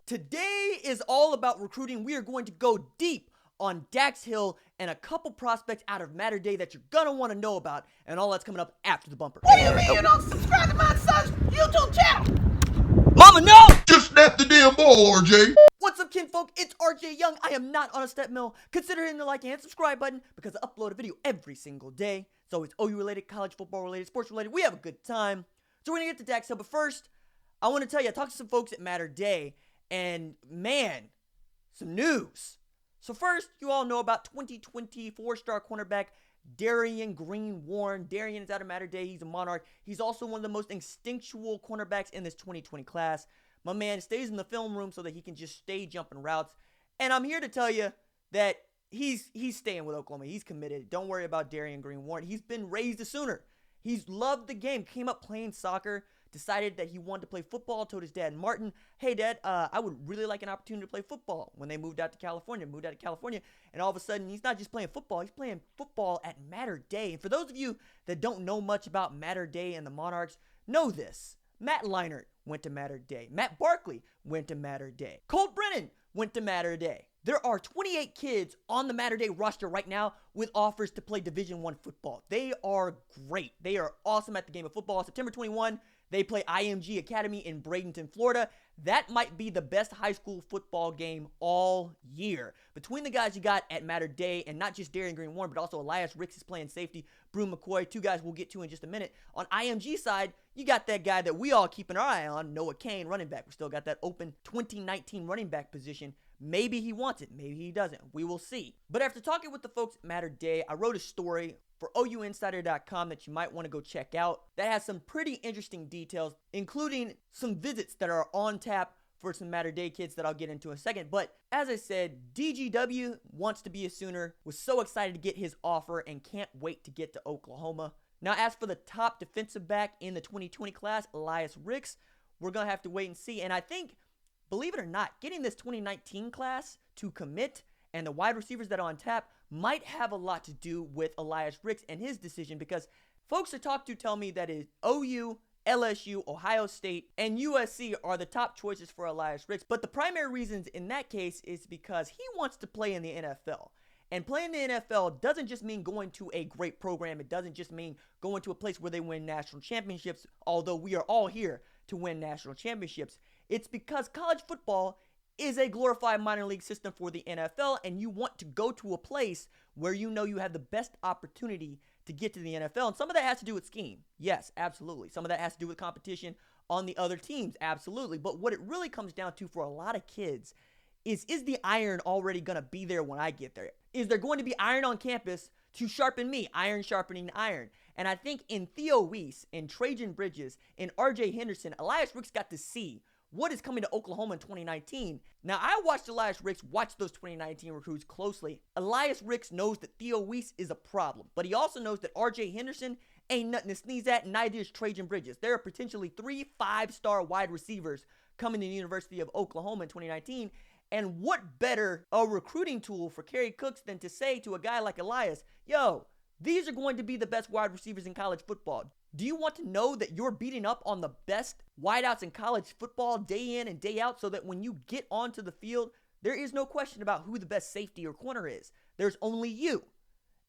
Today is all about recruiting. We are going to go deep on Dax Hill and a couple prospects out of Mater Dei that you're gonna want to know about, and all that's coming up after the bumper. What do you mean you don't subscribe to my son's YouTube channel? Mama, no! Just snap the damn ball, RJ. What's up, kinfolk? It's RJ Young. I am not on a step mill. Consider hitting the like and subscribe button because I upload a video every single day. It's always OU related, college football related, sports related. We have a good time. So we're gonna get to Dax Hill, but first, I want to tell you, I talked to some folks at Mater Dei, and man, some news. So first, you all know about 2020 four-star cornerback Darion Green-Warren. Darion is out of Mater Dei. He's a Monarch. He's also one of the most instinctual cornerbacks in this 2020 class. My man stays in the film room so that he can just stay jumping routes. And I'm here to tell you that he's staying with Oklahoma. He's committed. Don't worry about Darion Green-Warren. He's been raised a Sooner. He's loved the game. Came up playing soccer. Decided that he wanted to play football. Told his dad, Martin, hey, Dad, I would really like an opportunity to play football. When they moved out to California, and all of a sudden, he's not just playing football. He's playing football at Mater Dei. And for those of you that don't know much about Mater Dei and the Monarchs, know this. Matt Leinart went to Mater Dei. Matt Barkley went to Mater Dei. Colt Brennan went to Mater Dei. There are 28 kids on the Mater Dei roster right now with offers to play Division I football. They are great. They are awesome at the game of football. September 21, they play IMG Academy in Bradenton, Florida. That might be the best high school football game all year. Between the guys you got at Mater Dei, and not just Darion Green-Warren, but also Elias Rix is playing safety, Brew McCoy, two guys we'll get to in just a minute. On IMG side, you got that guy that we all keep an eye on, Noah Kane, running back. We still got that open 2019 running back position. Maybe he wants it. Maybe he doesn't. We will see. But after talking with the folks at Mater Dei, I wrote a story for OUinsider.com that you might want to go check out that has some pretty interesting details, including some visits that are on tap for some Mater Dei kids that I'll get into in a second. But as I said, DGW wants to be a Sooner, was so excited to get his offer and can't wait to get to Oklahoma. Now, as for the top defensive back in the 2020 class, Elias Rix, we're going to have to wait and see. And I think, believe it or not, getting this 2019 class to commit and the wide receivers that are on tap might have a lot to do with Elias Rix and his decision, because folks I talk to tell me that OU, LSU, Ohio State, and USC are the top choices for Elias Rix. But the primary reasons in that case is because he wants to play in the NFL. And playing in the NFL doesn't just mean going to a great program. It doesn't just mean going to a place where they win national championships, although we are all here to win national championships. It's because college football is a glorified minor league system for the NFL, and you want to go to a place where you know you have the best opportunity to get to the NFL. And some of that has to do with scheme. Yes, absolutely. Some of that has to do with competition on the other teams. Absolutely. But what it really comes down to for a lot of kids is the iron already going to be there when I get there? Is there going to be iron on campus to sharpen me? Iron sharpening iron. And I think in Theo Weiss, in Trajan Bridges, in RJ Henderson, Elias Rix got to see what is coming to Oklahoma in 2019. Now, I watched Elias Rix watch those 2019 recruits closely. Elias Rix knows that Theo Weiss is a problem, but he also knows that RJ Henderson ain't nothing to sneeze at, and neither is Trajan Bridges. There are potentially 3 5-star wide receivers coming to the University of Oklahoma in 2019, and what better a recruiting tool for Kerry Cooks than to say to a guy like Elias, yo, these are going to be the best wide receivers in college football. Do you want to know that you're beating up on the best wideouts in college football day in and day out, so that when you get onto the field, there is no question about who the best safety or corner is? There's only you.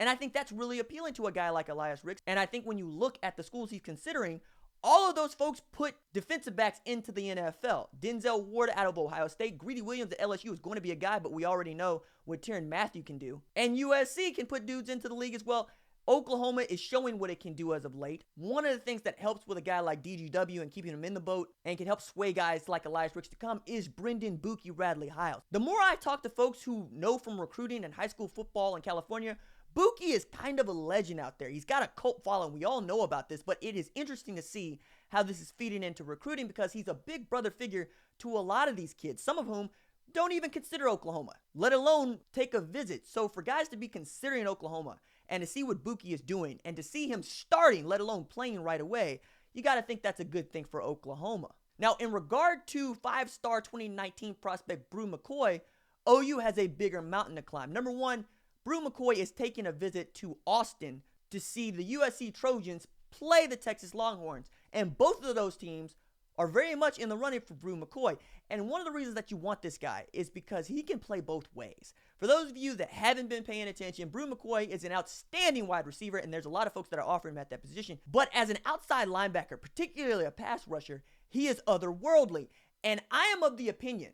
And I think that's really appealing to a guy like Elias Rix. And I think when you look at the schools he's considering, all of those folks put defensive backs into the NFL. Denzel Ward out of Ohio State. Greedy Williams at LSU is going to be a guy, but we already know what Tyrann Mathieu can do. And USC can put dudes into the league as well. Oklahoma is showing what it can do as of late. One of the things that helps with a guy like DGW and keeping him in the boat and can help sway guys like Elias Rix to come is Brendan Buki Radley Hiles. The more I talk to folks who know from recruiting and high school football in California, Buki is kind of a legend out there. He's got a cult following. We all know about this, but it is interesting to see how this is feeding into recruiting, because he's a big brother figure to a lot of these kids, some of whom don't even consider Oklahoma, let alone take a visit. So for guys to be considering Oklahoma and to see what Buki is doing and to see him starting, let alone playing right away, you got to think that's a good thing for Oklahoma. Now, in regard to 5-star 2019 prospect Brew McCoy, OU has a bigger mountain to climb. Number one, Brew McCoy is taking a visit to Austin to see the USC Trojans play the Texas Longhorns. And both of those teams are very much in the running for Brew McCoy. And one of the reasons that you want this guy is because he can play both ways. For those of you that haven't been paying attention, Brew McCoy is an outstanding wide receiver, and there's a lot of folks that are offering him at that position. But as an outside linebacker, particularly a pass rusher, he is otherworldly. And I am of the opinion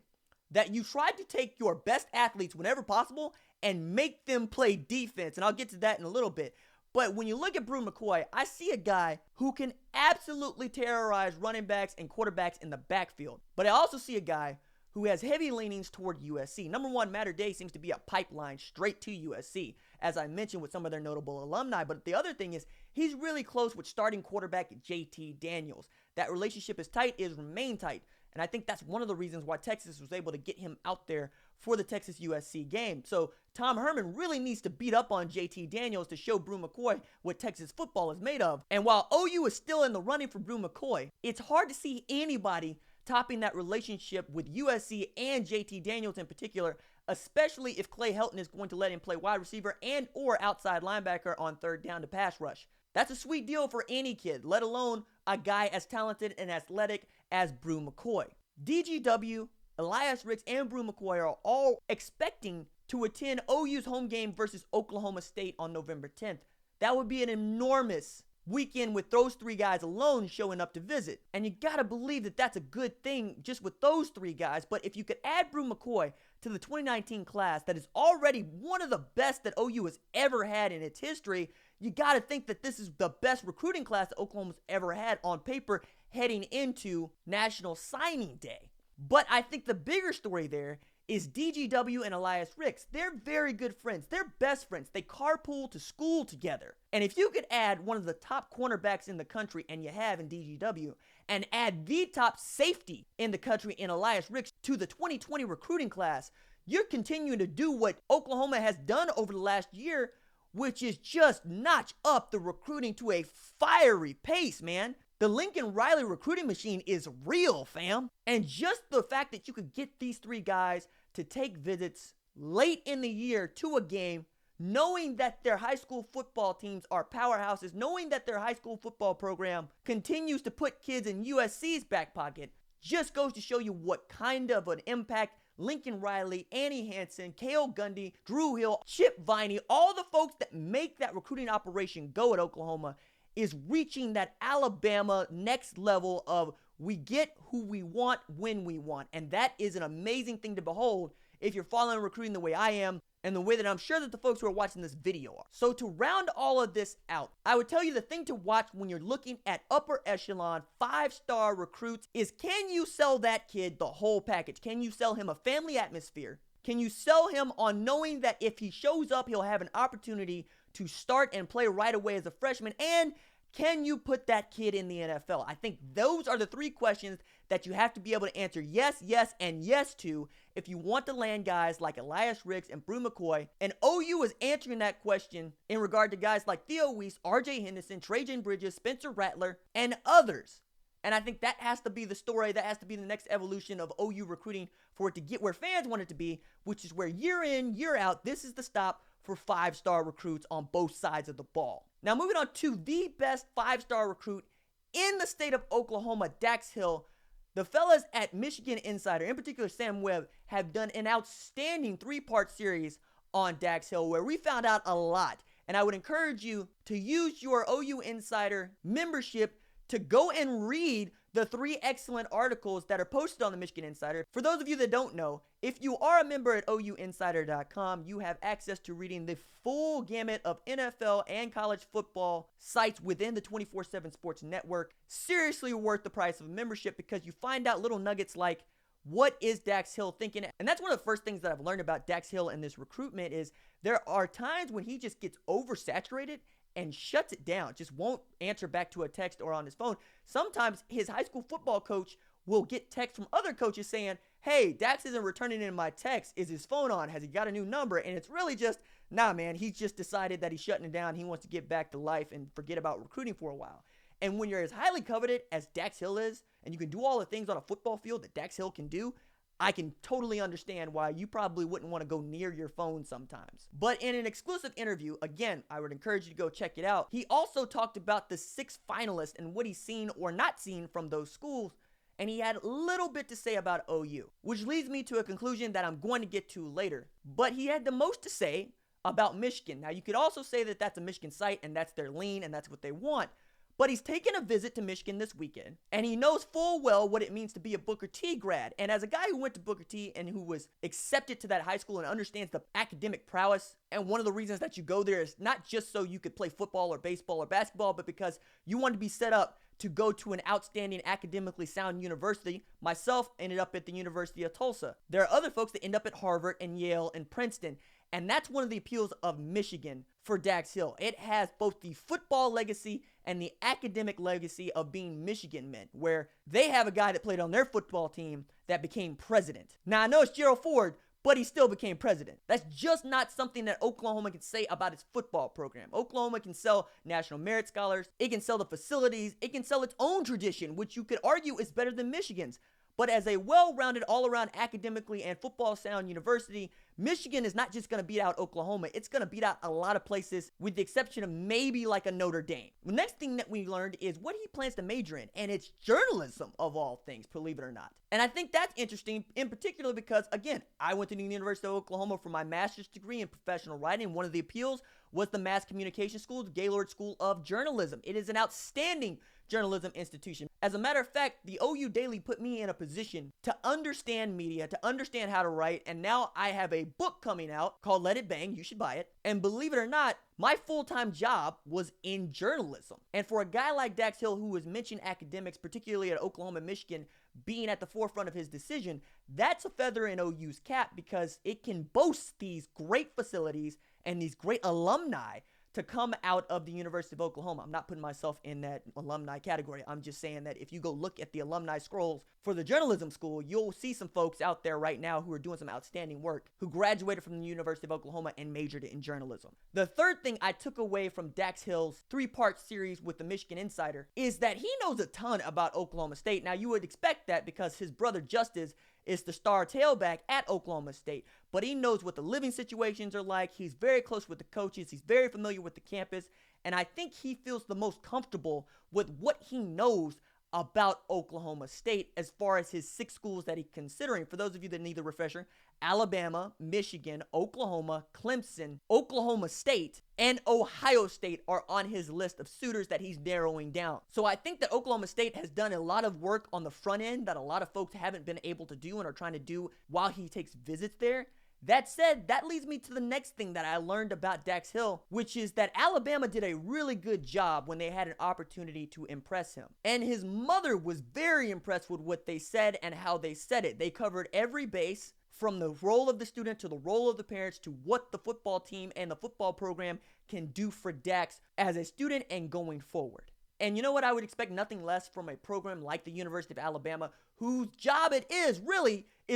that you try to take your best athletes whenever possible and make them play defense. And I'll get to that in a little bit. But when you look at Brew McCoy, I see a guy who can absolutely terrorize running backs and quarterbacks in the backfield. But I also see a guy who has heavy leanings toward USC. Number one, Mater Dei seems to be a pipeline straight to USC, as I mentioned with some of their notable alumni. But the other thing is, he's really close with starting quarterback JT Daniels. That relationship is tight, is remain tight. And I think that's one of the reasons why Texas was able to get him out there for the Texas-USC game. So Tom Herman really needs to beat up on JT Daniels to show Brew McCoy what Texas football is made of. And while OU is still in the running for Brew McCoy, it's hard to see anybody topping that relationship with USC and JT Daniels in particular, especially if Clay Helton is going to let him play wide receiver and or outside linebacker on third down to pass rush. That's a sweet deal for any kid, let alone a guy as talented and athletic as Brew McCoy. DGW, Elias Rix, and Brew McCoy are all expecting to attend OU's home game versus Oklahoma State on November 10th. That would be an enormous weekend with those three guys alone showing up to visit. And you gotta believe that that's a good thing just with those three guys. But if you could add Brew McCoy to the 2019 class that is already one of the best that OU has ever had in its history, you gotta think that this is the best recruiting class that Oklahoma's ever had on paper heading into National Signing Day. But I think the bigger story there is DGW and Elias Rix. They're very good friends. They're best friends. They carpool to school together. And if you could add one of the top cornerbacks in the country, and you have in DGW, and add the top safety in the country in Elias Rix to the 2020 recruiting class, you're continuing to do what Oklahoma has done over the last year, which is just notch up the recruiting to a fiery pace, man. The Lincoln Riley recruiting machine is real, fam. And just the fact that you could get these three guys to take visits late in the year to a game, knowing that their high school football teams are powerhouses, knowing that their high school football program continues to put kids in USC's back pocket, just goes to show you what kind of an impact Lincoln Riley, Annie Hansen, Cale Gundy, Drew Hill, Chip Viney, all the folks that make that recruiting operation go at Oklahoma is reaching that Alabama next level of we get who we want when we want. And that is an amazing thing to behold if you're following recruiting the way I am and the way that I'm sure that the folks who are watching this video are. So to round all of this out, I would tell you the thing to watch when you're looking at upper echelon 5-star recruits is, can you sell that kid the whole package? Can you sell him a family atmosphere? Can you sell him on knowing that if he shows up, he'll have an opportunity to start and play right away as a freshman? And can you put that kid in the NFL? I think those are the three questions that you have to be able to answer yes, yes, and yes to if you want to land guys like Elias Rix and Brew McCoy. And OU is answering that question in regard to guys like Theo Weiss, RJ Henderson, Trajan Bridges, Spencer Rattler, and others. And I think that has to be the story. That has to be the next evolution of OU recruiting for it to get where fans want it to be, which is where year in, year out, this is the stop for 5-star recruits on both sides of the ball. Now moving on to the best 5-star recruit in the state of Oklahoma, Dax Hill. The fellas at Michigan Insider, in particular Sam Webb, have done an outstanding 3-part series on Dax Hill where we found out a lot. And I would encourage you to use your OU Insider membership to go and read the 3 excellent articles that are posted on the Michigan Insider. For those of you that don't know, if you are a member at OUinsider.com, you have access to reading the full gamut of NFL and college football sites within the 24/7 Sports Network. Seriously worth the price of a membership because you find out little nuggets like, what is Dax Hill thinking? And that's one of the first things that I've learned about Dax Hill and this recruitment is there are times when he just gets oversaturated and shuts it down, just won't answer back to a text or on his phone. Sometimes his high school football coach will get texts from other coaches saying, hey, Dax isn't returning in my text. Is his phone on? Has he got a new number? And it's really just, nah, man, he's just decided that he's shutting it down. He wants to get back to life and forget about recruiting for a while. And when you're as highly coveted as Dax Hill is, and you can do all the things on a football field that Dax Hill can do, I can totally understand why you probably wouldn't want to go near your phone sometimes. But in an exclusive interview, again, I would encourage you to go check it out. He also talked about the 6 finalists and what he's seen or not seen from those schools. and he had a little bit to say about OU, which leads me to a conclusion that I'm going to get to later. But he had the most to say about Michigan. Now, you could also say that that's a Michigan site and that's their lean and that's what they want. But he's taken a visit to Michigan this weekend, and he knows full well what it means to be a Booker T grad. And as a guy who went to Booker T and who was accepted to that high school and understands the academic prowess, and one of the reasons that you go there is not just so you could play football or baseball or basketball, but because you want to be set up to go to an outstanding academically sound university. Myself ended up at the University of Tulsa. There are other folks that end up at Harvard and Yale and Princeton. And that's one of the appeals of Michigan for Dax Hill. It has both the football legacy and the academic legacy of being Michigan men, where they have a guy that played on their football team that became president. Now, I know it's Gerald Ford, but he still became president. That's just not something that Oklahoma can say about its football program. Oklahoma can sell National Merit Scholars. It can sell the facilities. It can sell its own tradition, which you could argue is better than Michigan's. But as a well-rounded, all-around academically and football sound university, Michigan is not just going to beat out Oklahoma. It's going to beat out a lot of places with the exception of maybe like a Notre Dame. The next thing that we learned is what he plans to major in, and it's journalism of all things, believe it or not. And I think that's interesting in particular because, again, I went to the University of Oklahoma for my master's degree in professional writing. One of the appeals was the Mass Communication School, the Gaylord School of Journalism. It is an outstanding journalism institution. As a matter of fact, the OU Daily put me in a position to understand media, to understand how to write, and now I have a book coming out called Let It Bang. You should buy it. And believe it or not, my full-time job was in journalism. And for a guy like Dax Hill, who has mentioned academics, particularly at Oklahoma and Michigan, being at the forefront of his decision, that's a feather in OU's cap because it can boast these great facilities and these great alumni to come out of the University of Oklahoma. I'm not putting myself in that alumni category. I'm just saying that if you go look at the alumni scrolls for the journalism school, you'll see some folks out there right now who are doing some outstanding work, who graduated from the University of Oklahoma and majored in journalism. The third thing I took away from Dax Hill's 3-part series with the Michigan Insider is that he knows a ton about Oklahoma State. Now, you would expect that because his brother Justice is the star tailback at Oklahoma State, but he knows what the living situations are like. He's very close with the coaches. He's very familiar with the campus, and I think he feels the most comfortable with what he knows about Oklahoma State as far as his 6 schools that he's considering. For those of you that need the refresher, Alabama, Michigan, Oklahoma, Clemson, Oklahoma State, and Ohio State are on his list of suitors that he's narrowing down. So I think that Oklahoma State has done a lot of work on the front end that a lot of folks haven't been able to do and are trying to do while he takes visits there. That said, that leads me to the next thing that I learned about Dax Hill, which is that Alabama did a really good job when they had an opportunity to impress him. And his mother was very impressed with what they said and how they said it. They covered every base, from the role of the student to the role of the parents to what the football team and the football program can do for Dax as a student and going forward. And you know what? I would expect nothing less from a program like the University of Alabama, whose job it is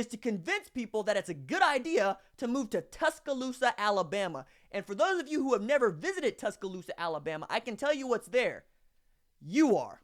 to convince people that it's a good idea to move to Tuscaloosa, Alabama. And for those of you who have never visited Tuscaloosa, Alabama, I can tell you what's there. You are.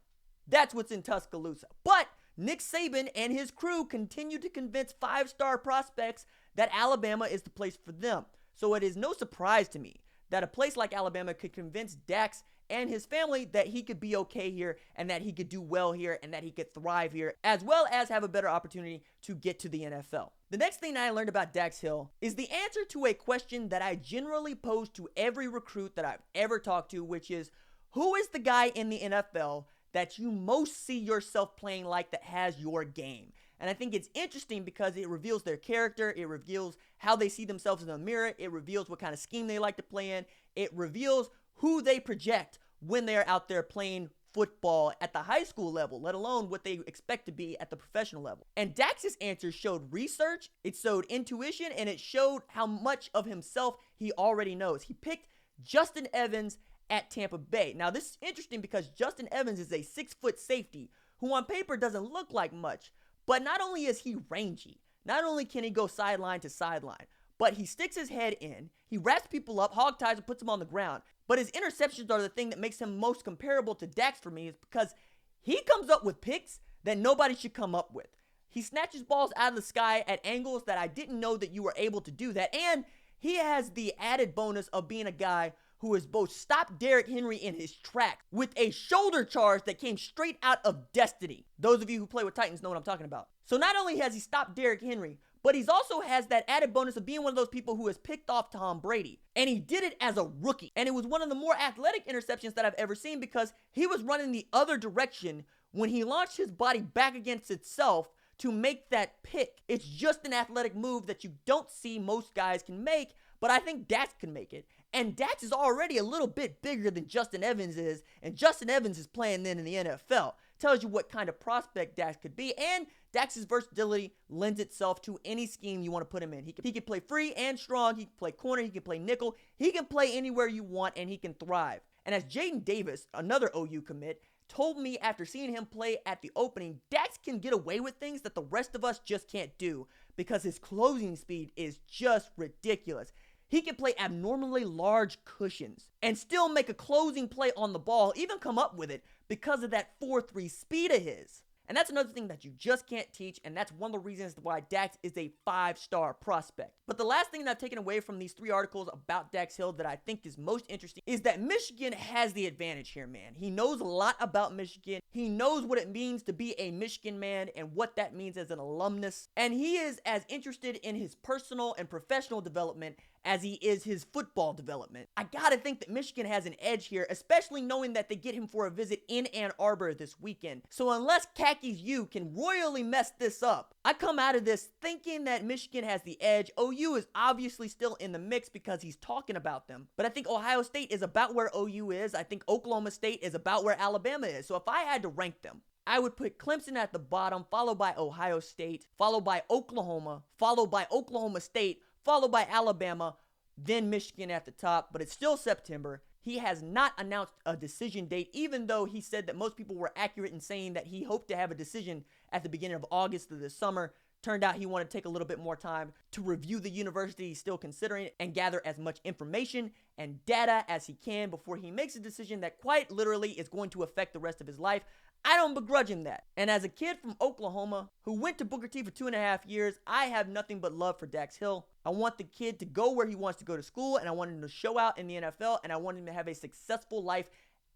That's what's in Tuscaloosa. But Nick Saban and his crew continue to convince 5-star prospects that Alabama is the place for them. So it is no surprise to me that a place like Alabama could convince Dax and his family that he could be okay here and that he could do well here and that he could thrive here, as well as have a better opportunity to get to the NFL. The next thing that I learned about Dax Hill is the answer to a question that I generally pose to every recruit that I've ever talked to, which is, who is the guy in the NFL that you most see yourself playing like that has your game? And I think it's interesting because it reveals their character, it reveals how they see themselves in the mirror, it reveals what kind of scheme they like to play in, it reveals who they project when they're out there playing football at the high school level, let alone what they expect to be at the professional level. And Dax's answers showed research, it showed intuition, and it showed how much of himself he already knows. He picked Justin Evans at Tampa Bay. Now, this is interesting because Justin Evans is a 6-foot safety who on paper doesn't look like much, but not only is he rangy, not only can he go sideline to sideline, but he sticks his head in, he wraps people up, hog ties and puts them on the ground. But his interceptions are the thing that makes him most comparable to Dax for me, is because he comes up with picks that nobody should come up with. He snatches balls out of the sky at angles that I didn't know that you were able to do that, and he has the added bonus of being a guy who has both stopped Derrick Henry in his tracks with a shoulder charge that came straight out of Destiny. Those of you who play with Titans know what I'm talking about. So not only has he stopped Derrick Henry, but he's also has that added bonus of being one of those people who has picked off Tom Brady. And he did it as a rookie. And it was one of the more athletic interceptions that I've ever seen because he was running the other direction when he launched his body back against itself to make that pick. It's just an athletic move that you don't see most guys can make, but I think Dax can make it. And Dax is already a little bit bigger than Justin Evans is, and Justin Evans is playing then in the NFL. Tells you what kind of prospect Dax could be, and Dax's versatility lends itself to any scheme you want to put him in. He can play free and strong, he can play corner, he can play nickel, he can play anywhere you want, and he can thrive. And as Jaden Davis, another OU commit, told me after seeing him play at the opening, Dax can get away with things that the rest of us just can't do because his closing speed is just ridiculous. He can play abnormally large cushions and still make a closing play on the ball, even come up with it because of that 4.3 speed of his. And that's another thing that you just can't teach, and that's one of the reasons why Dax is a 5-star prospect. But the last thing that I've taken away from these 3 articles about Dax Hill that I think is most interesting is that Michigan has the advantage here, man. He knows a lot about Michigan. He knows what it means to be a Michigan man and what that means as an alumnus. And he is as interested in his personal and professional development as he is his football development. I gotta think that Michigan has an edge here, especially knowing that they get him for a visit in Ann Arbor this weekend. So unless Khakis U can royally mess this up, I come out of this thinking that Michigan has the edge. OU is obviously still in the mix because he's talking about them. But I think Ohio State is about where OU is. I think Oklahoma State is about where Alabama is. So if I had to rank them, I would put Clemson at the bottom, followed by Ohio State, followed by Oklahoma, followed by Oklahoma State, followed by Alabama, then Michigan at the top, but it's still September. He has not announced a decision date, even though he said that most people were accurate in saying that he hoped to have a decision at the beginning of August of this summer. Turned out he wanted to take a little bit more time to review the university he's still considering and gather as much information and data as he can before he makes a decision that quite literally is going to affect the rest of his life. I don't begrudge him that. And as a kid from Oklahoma who went to Booker T for 2.5 years, I have nothing but love for Dax Hill. I want the kid to go where he wants to go to school, and I want him to show out in the NFL, and I want him to have a successful life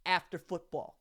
after football.